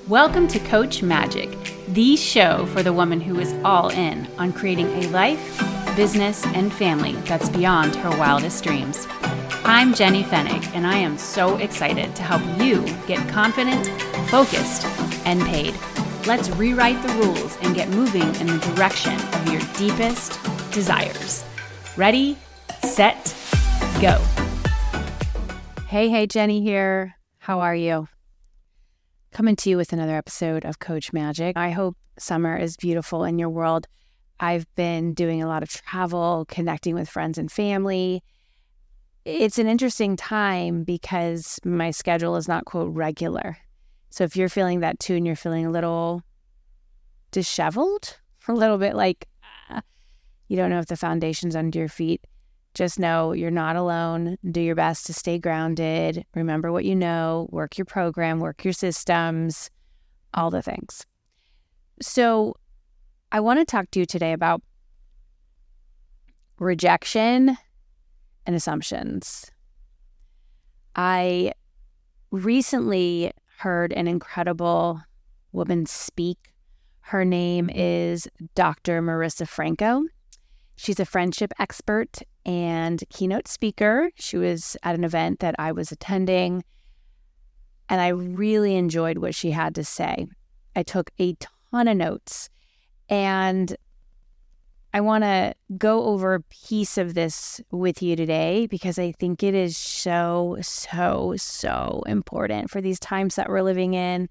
Welcome to Coach Magic, the show for the woman who is all in on creating a life, business, and family that's beyond her wildest dreams. I'm Jenny Fennig, and I am so excited to help you get confident, focused, and paid. Let's rewrite the rules and get moving in the direction of your deepest desires. Ready, set, go. Hey, Jenny here. How are you? Coming to you with another episode of Coach Magic. I hope summer is beautiful in your world. I've been doing a lot of travel, connecting with friends and family. It's an interesting time because my schedule is not, quote, regular. So if you're feeling that too and you're feeling a little disheveled, a little bit like you don't know if the foundation's under your feet, just know you're not alone. Do your best to stay grounded. Remember what you know, work your program, work your systems, all the things. So I want to talk to you today about rejection and assumptions. I recently heard an incredible woman speak. Her name is Dr. Marisa Franco. She's a friendship expert and keynote speaker. She was at an event that I was attending, and I really enjoyed what she had to say. I took a ton of notes, and I want to go over a piece of this with you today because I think it is so important for these times that we're living in,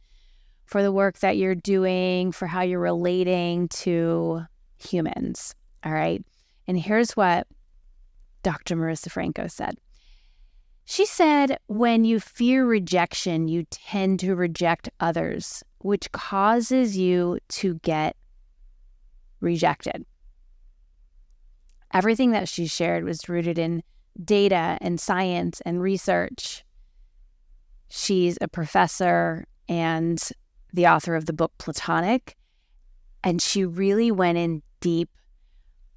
for the work that you're doing, for how you're relating to humans. All right. And here's what Dr. Marisa Franco said. She said, when you fear rejection, you tend to reject others, which causes you to get rejected. Everything that she shared was rooted in data and science and research. She's a professor and the author of the book Platonic, and she really went in deep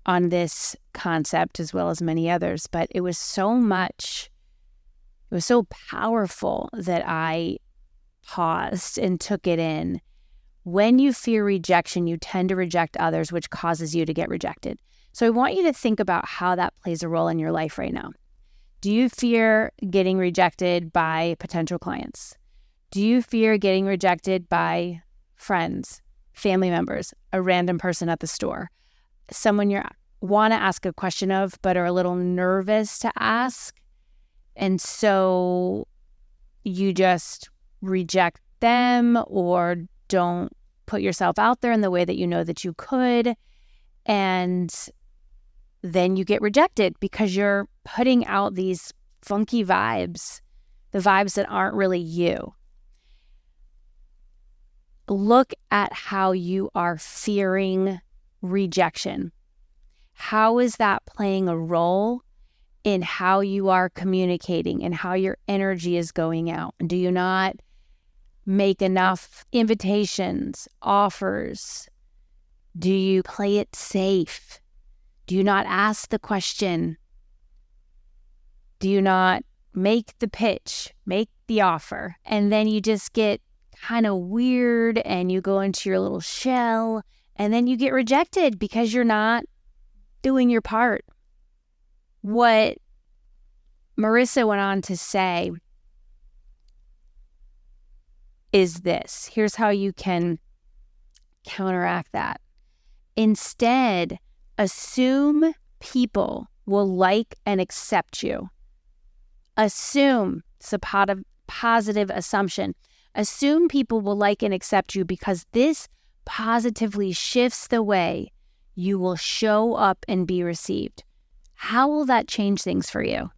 on this concept as well as many others, but it was so powerful that I paused and took it in. When you fear rejection, you tend to reject others, which causes you to get rejected. So I want you to think about how that plays a role in your life right now. Do you fear getting rejected by potential clients? Do you fear getting rejected by friends, family members, a random person at the store? Someone you want to ask a question of but are a little nervous to ask, and so you just reject them or don't put yourself out there in the way that you know that you could, and then you get rejected because you're putting out these funky vibes, the vibes that aren't really you. Look at how you are fearing rejection. How is that playing a role in how you are communicating and how your energy is going out? Do you not make enough invitations, offers? Do you play it safe? Do you not ask the question? Do you not make the pitch, make the offer? And then you just get kind of weird and you go into your little shell, and then you get rejected because you're not doing your part. What Marisa went on to say is this. Here's how you can counteract that. Instead, assume people will like and accept you. Assume, it's a positive assumption. Assume people will like and accept you because this positively shifts the way you will show up and be received. How will that change things for you?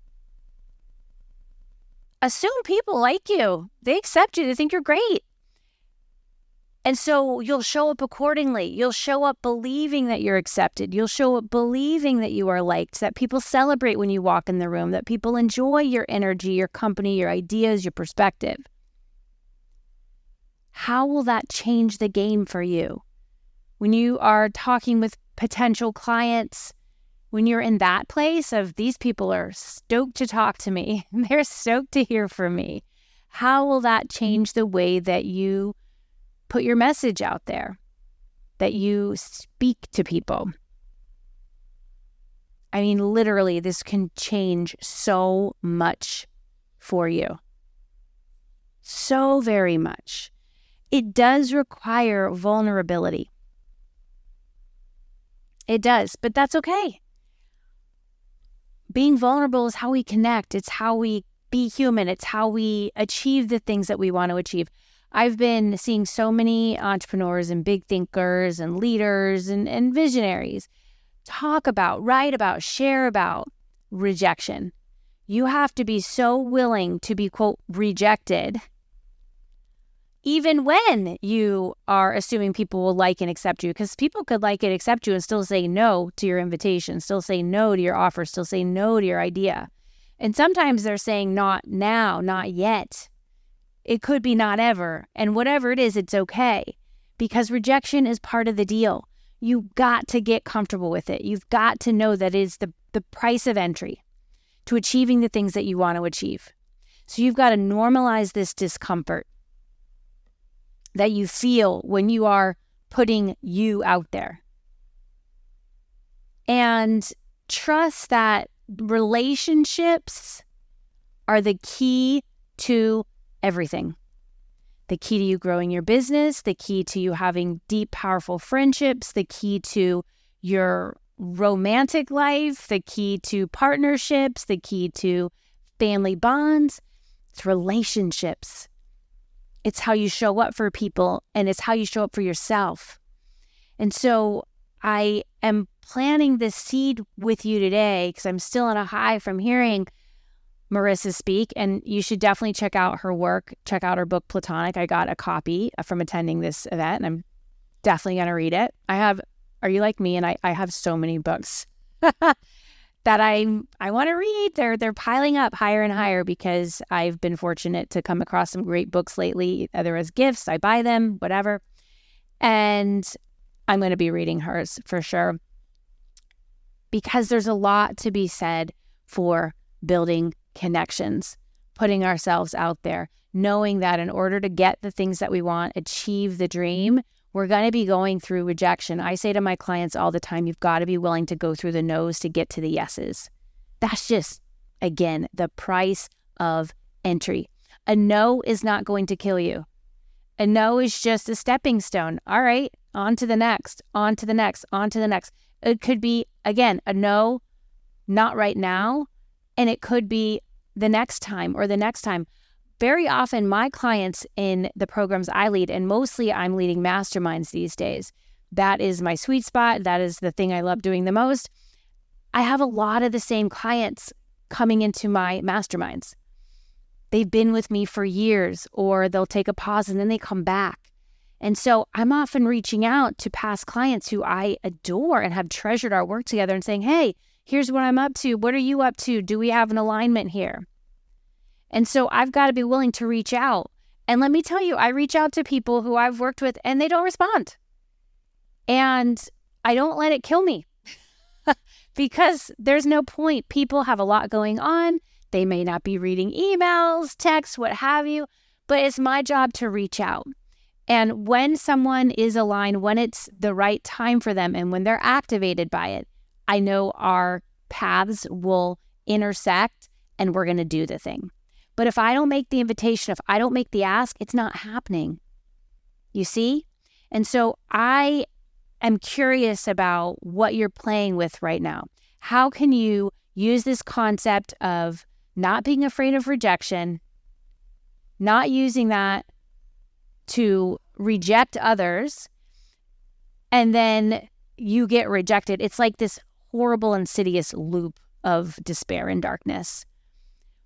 Assume people like you. They accept you. They think you're great. And so you'll show up accordingly. You'll show up believing that you're accepted. You'll show up believing that you are liked, that people celebrate when you walk in the room, that people enjoy your energy, your company, your ideas, your perspective. How will that change the game for you? When you are talking with potential clients, when you're in that place of these people are stoked to talk to me, they're stoked to hear from me, how will that change the way that you put your message out there, that you speak to people. I mean, literally, this can change so much for you. So very much. It does require vulnerability. It does, but that's okay. Being vulnerable is how we connect. It's how we be human. It's how we achieve the things that we want to achieve. I've been seeing so many entrepreneurs and big thinkers and leaders and visionaries talk about, write about, share about rejection. You have to be so willing to be, quote, rejected, even when you are assuming people will like and accept you, because people could like and accept you and still say no to your invitation, still say no to your offer, still say no to your idea. And sometimes they're saying not now, not yet. It could be not ever. And whatever it is, it's okay, because rejection is part of the deal. You've got to get comfortable with it. You've got to know that it is the price of entry to achieving the things that you want to achieve. So you've got to normalize this discomfort that you feel when you are putting you out there. And trust that relationships are the key to everything. The key to you growing your business, the key to you having deep, powerful friendships, the key to your romantic life, the key to partnerships, the key to family bonds. It's relationships. It's how you show up for people, and it's how you show up for yourself. And so I am planting this seed with you today because I'm still on a high from hearing Marisa speak, and you should definitely check out her work, check out her book, Platonic. I got a copy from attending this event, and I'm definitely going to read it. Are you like me? And I have so many books that I want to read. They're piling up higher and higher because I've been fortunate to come across some great books lately, either as gifts, I buy them, whatever. And I'm going to be reading hers for sure, because there's a lot to be said for building connections, putting ourselves out there, knowing that in order to get the things that we want, achieve the dream, we're going to be going through rejection. I say to my clients all the time, you've got to be willing to go through the no's to get to the yeses. That's just, again, the price of entry. A no is not going to kill you. A no is just a stepping stone. All right, on to the next, on to the next, on to the next. It could be, again, a no, not right now, and it could be the next time or the next time. Very often, my clients in the programs I lead, and mostly I'm leading masterminds these days. That is my sweet spot. That is the thing I love doing the most. I have a lot of the same clients coming into my masterminds. They've been with me for years, or they'll take a pause and then they come back. And so I'm often reaching out to past clients who I adore and have treasured our work together and saying, hey, here's what I'm up to. What are you up to? Do we have an alignment here? And so I've got to be willing to reach out. And let me tell you, I reach out to people who I've worked with and they don't respond. And I don't let it kill me because there's no point. People have a lot going on. They may not be reading emails, texts, what have you, but it's my job to reach out. And when someone is aligned, when it's the right time for them and when they're activated by it, I know our paths will intersect and we're going to do the thing. But if I don't make the invitation, if I don't make the ask, it's not happening. You see? And so I am curious about what you're playing with right now. How can you use this concept of not being afraid of rejection, not using that to reject others, and then you get rejected? It's like this horrible, insidious loop of despair and darkness.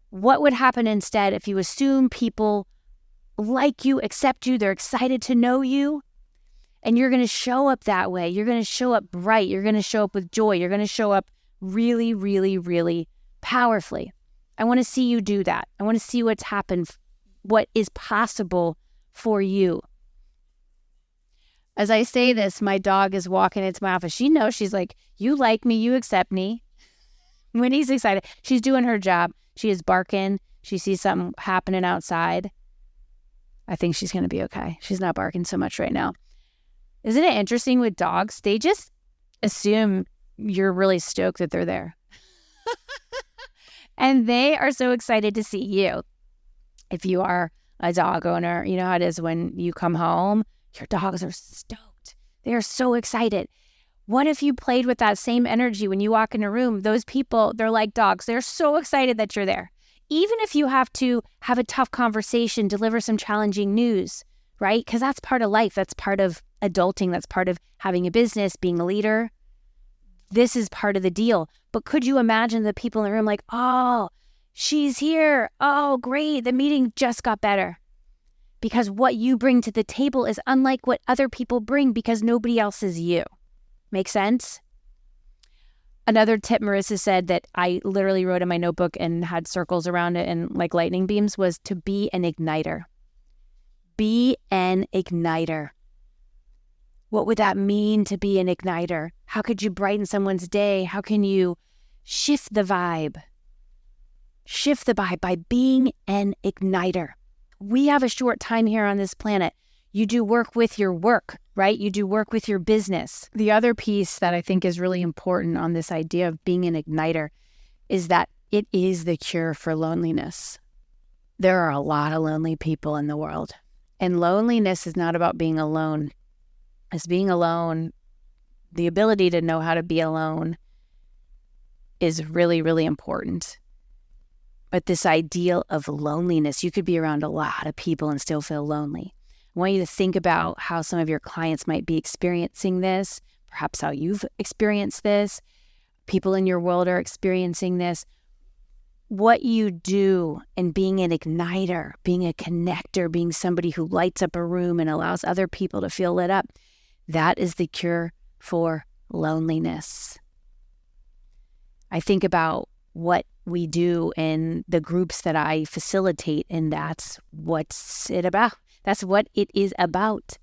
What would happen instead if you assume people like you, accept you, they're excited to know you, and you're going to show up that way? You're going to show up bright. You're going to show up with joy. You're going to show up really, really, really powerfully. I want to see you do that. I want to see what's happened, what is possible for you. As I say this, my dog is walking into my office. She knows. She's like, you like me, you accept me. When he's excited, she's doing her job. She is barking. She sees something happening outside. I think she's going to be okay. She's not barking so much right now. Isn't it interesting with dogs? They just assume you're really stoked that they're there. And they are so excited to see you. If you are a dog owner, you know how it is when you come home, your dogs are stoked. They are so excited. What if you played with that same energy when you walk in a room? Those people, they're like dogs. They're so excited that you're there. Even if you have to have a tough conversation, deliver some challenging news, right? Because that's part of life. That's part of adulting. That's part of having a business, being a leader. This is part of the deal. But could you imagine the people in the room like, oh, she's here. Oh, great. The meeting just got better. Because what you bring to the table is unlike what other people bring because nobody else is you. Make sense? Another tip Marisa said that I literally wrote in my notebook and had circles around it and like lightning beams was to be an igniter. Be an igniter. What would that mean to be an igniter? How could you brighten someone's day? How can you shift the vibe? Shift the vibe by being an igniter. We have a short time here on this planet. You do work with your work, right? You do work with your business. The other piece that I think is really important on this idea of being an igniter is that it is the cure for loneliness. There are a lot of lonely people in the world. And loneliness is not about being alone. It's being alone. The ability to know how to be alone is really, really important. But this ideal of loneliness, you could be around a lot of people and still feel lonely. I want you to think about how some of your clients might be experiencing this, perhaps how you've experienced this. People in your world are experiencing this. What you do in being an igniter, being a connector, being somebody who lights up a room and allows other people to feel lit up, that is the cure for loneliness. I think about what we do in the groups that I facilitate, and that's what's it about. That's what it is about.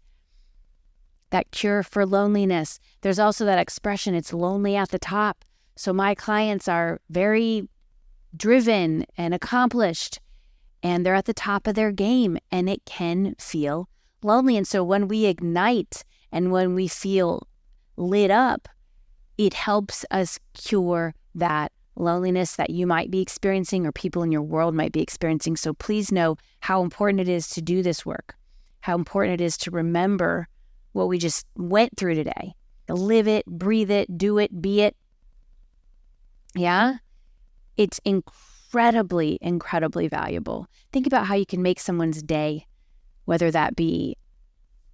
That cure for loneliness. There's also that expression, it's lonely at the top. So my clients are very driven and accomplished, and they're at the top of their game, and it can feel lonely. And so when we ignite and when we feel lit up, it helps us cure that loneliness that you might be experiencing or people in your world might be experiencing. So please know how important it is to do this work, how important it is to remember what we just went through today. Live it, breathe it, do it, be it. Yeah? It's incredibly, incredibly valuable. Think about how you can make someone's day, whether that be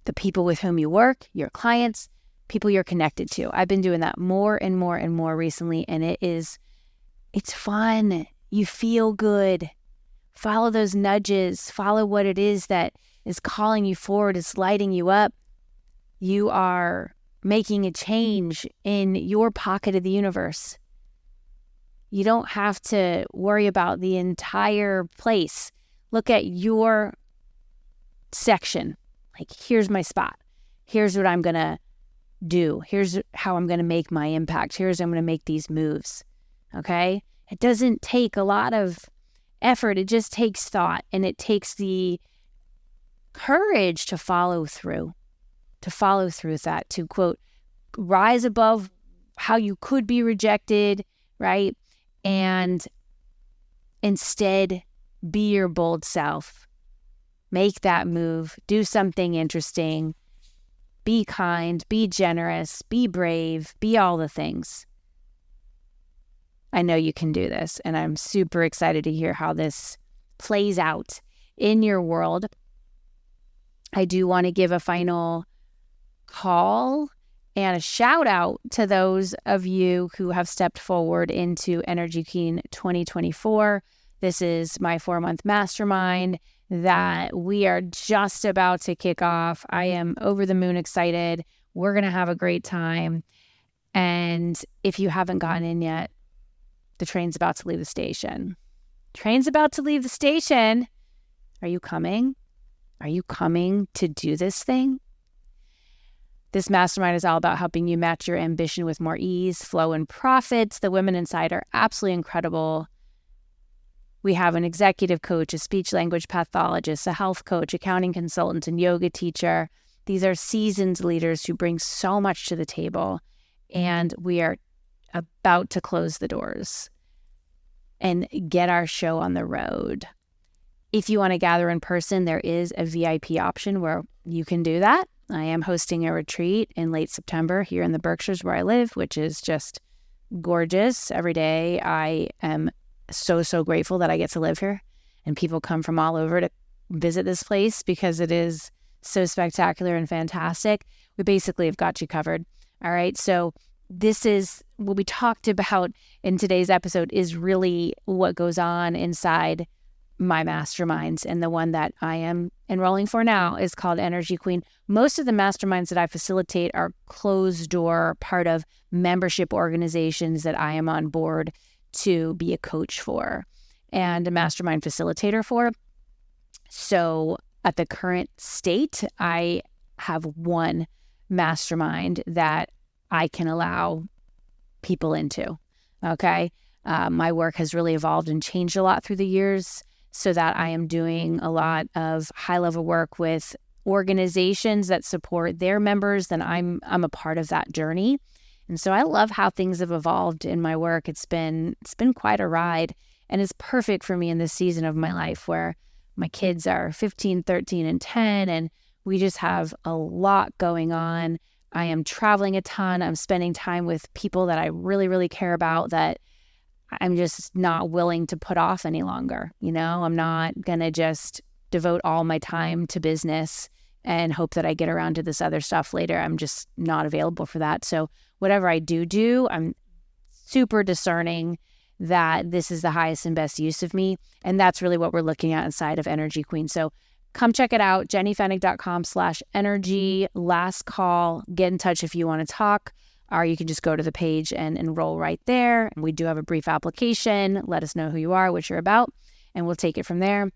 the people with whom you work, your clients, people you're connected to. I've been doing that more and more and more recently, and it's fun. You feel good. Follow those nudges. Follow what it is that is calling you forward, is lighting you up. You are making a change in your pocket of the universe. You don't have to worry about the entire place. Look at your section. Like, here's my spot. Here's what I'm going to do. Here's how I'm going to make my impact. Here's how I'm going to make these moves. Okay? It doesn't take a lot of effort. It just takes thought, and it takes the courage to follow through with that, to quote, rise above how you could be rejected, right? And instead be your bold self. Make that move. Do something interesting. Be kind. Be generous. Be brave. Be all the things. I know you can do this, and I'm super excited to hear how this plays out in your world. I do want to give a final call and a shout out to those of you who have stepped forward into Energy Queen 2024. This is my 4-month mastermind that we are just about to kick off. I am over the moon excited. We're going to have a great time. And if you haven't gotten in yet, the train's about to leave the station. Train's about to leave the station. Are you coming? Are you coming to do this thing? This mastermind is all about helping you match your ambition with more ease, flow, and profits. The women inside are absolutely incredible. We have an executive coach, a speech language pathologist, a health coach, accounting consultant, and yoga teacher. These are seasoned leaders who bring so much to the table, and we are about to close the doors and get our show on the road. If you want to gather in person, there is a VIP option where you can do that. I am hosting a retreat in late September here in the Berkshires where I live, which is just gorgeous. Every day I am so grateful that I get to live here, and people come from all over to visit this place because it is so spectacular and fantastic. We basically have got you covered. All right. So this is what we talked about in today's episode is really what goes on inside my masterminds. And the one that I am enrolling for now is called Energy Queen. Most of the masterminds that I facilitate are closed door, part of membership organizations that I am on board to be a coach for and a mastermind facilitator for. So at the current state, I have one mastermind that I can allow people into. Okay. My work has really evolved and changed a lot through the years, so that I am doing a lot of high-level work with organizations that support their members. Then I'm a part of that journey. And so I love how things have evolved in my work. It's been quite a ride, and it's perfect for me in this season of my life where my kids are 15, 13, and 10, and we just have a lot going on. I am traveling a ton. I'm spending time with people that I really, really care about that I'm just not willing to put off any longer. You know, I'm not going to just devote all my time to business and hope that I get around to this other stuff later. I'm just not available for that. So whatever I do, I'm super discerning that this is the highest and best use of me. And that's really what we're looking at inside of Energy Queen. So come check it out, jennyfennig.com/energy, last call. Get in touch if you want to talk. Or you can just go to the page and enroll right there. And we do have a brief application. Let us know who you are, what you're about, and we'll take it from there.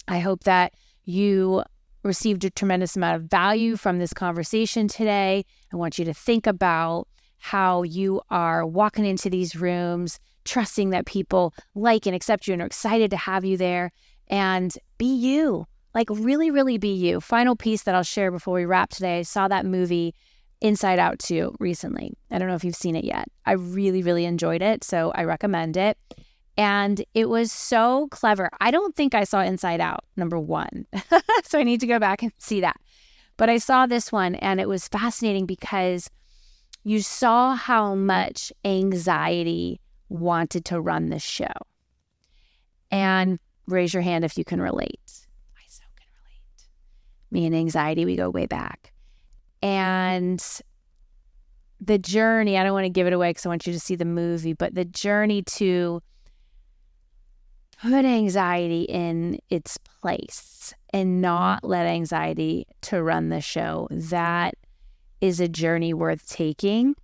I hope that you received a tremendous amount of value from this conversation today. I want you to think about how you are walking into these rooms, trusting that people like and accept you and are excited to have you there, and be you. Like really, really be you. Final piece that I'll share before we wrap today. I saw that movie Inside Out 2 recently. I don't know if you've seen it yet. I really, really enjoyed it, so I recommend it. And it was so clever. I don't think I saw Inside Out, number one. So I need to go back and see that. But I saw this one, and it was fascinating because you saw how much anxiety wanted to run this show. And raise your hand if you can relate. I so can relate. Me and anxiety, we go way back. And the journey, I don't want to give it away because I want you to see the movie, but the journey to put anxiety in its place and not let anxiety to run the show, that is a journey worth taking.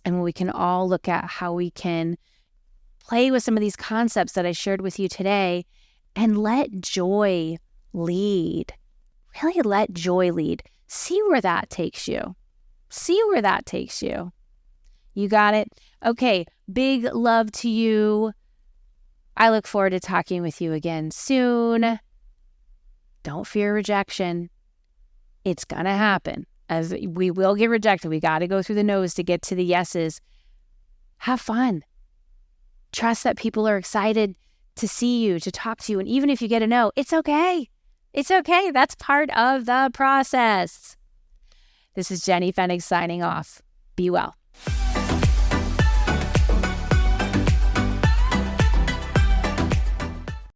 And we can all look at how we can play with some of these concepts that I shared with you today and let joy lead. Really let joy lead. See where that takes you. See where that takes you. You got it? Okay, big love to you. I look forward to talking with you again soon. Don't fear rejection. It's going to happen. As we will get rejected. We got to go through the no's to get to the yeses. Have fun. Trust that people are excited to see you, to talk to you. And even if you get a no, it's okay. It's okay. That's part of the process. This is Jenny Fennig signing off. Be well.